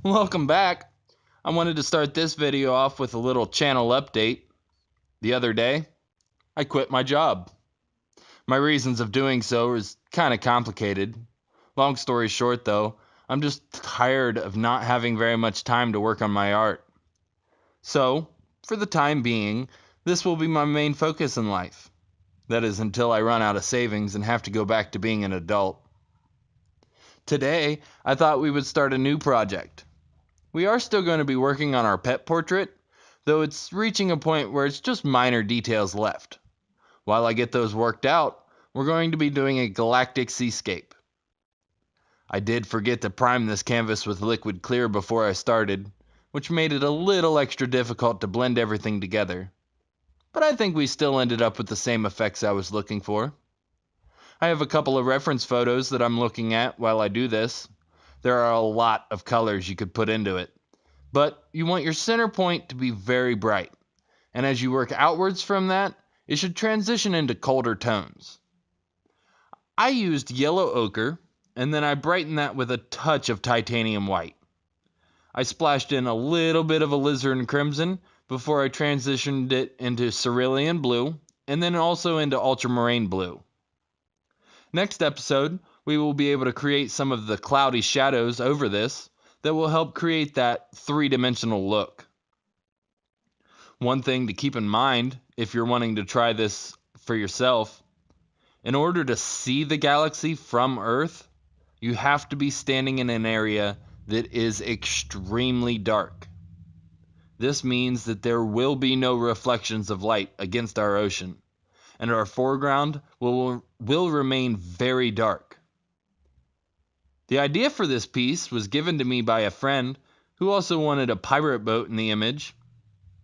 Welcome back. I wanted to start this video off with a little channel update. The other day, I quit my job. My reasons of doing so is kind of complicated. Long story short though, I'm just tired of not having very much time to work on my art. So, for the time being, this will be my main focus in life. That is until I run out of savings and have to go back to being an adult. Today, I thought we would start a new project. We are still going to be working on our pet portrait, though it's reaching a point where it's just minor details left. While I get those worked out, we're going to be doing a Galactic Seascape. I did forget to prime this canvas with liquid clear before I started, which made it a little extra difficult to blend everything together. But I think we still ended up with the same effects I was looking for. I have a couple of reference photos that I'm looking at while I do this. There are a lot of colors you could put into it, but you want your center point to be very bright, and as you work outwards from that, it should transition into colder tones. I used yellow ochre, and then I brightened that with a touch of titanium white. I splashed in a little bit of alizarin crimson before I transitioned it into cerulean blue, and then also into ultramarine blue. Next episode, we will be able to create some of the cloudy shadows over this that will help create that three-dimensional look. One thing to keep in mind if you're wanting to try this for yourself, in order to see the galaxy from Earth, you have to be standing in an area that is extremely dark. This means that there will be no reflections of light against our ocean, and our foreground will remain very dark. The idea for this piece was given to me by a friend who also wanted a pirate boat in the image,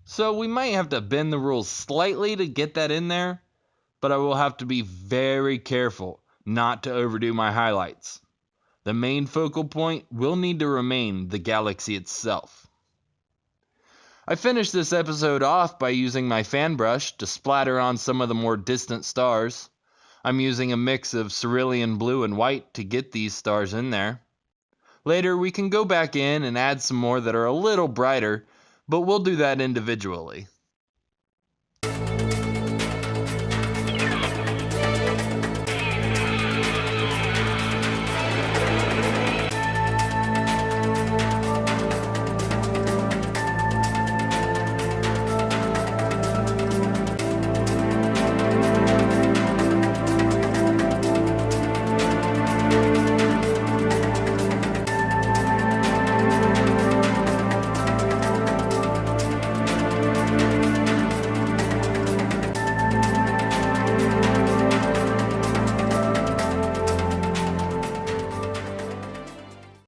so we might have to bend the rules slightly to get that in there, but I will have to be very careful not to overdo my highlights. The main focal point will need to remain the galaxy itself. I finished this episode off by using my fan brush to splatter on some of the more distant stars. I'm using a mix of cerulean blue and white to get these stars in there. Later we can go back in and add some more that are a little brighter, but we'll do that individually.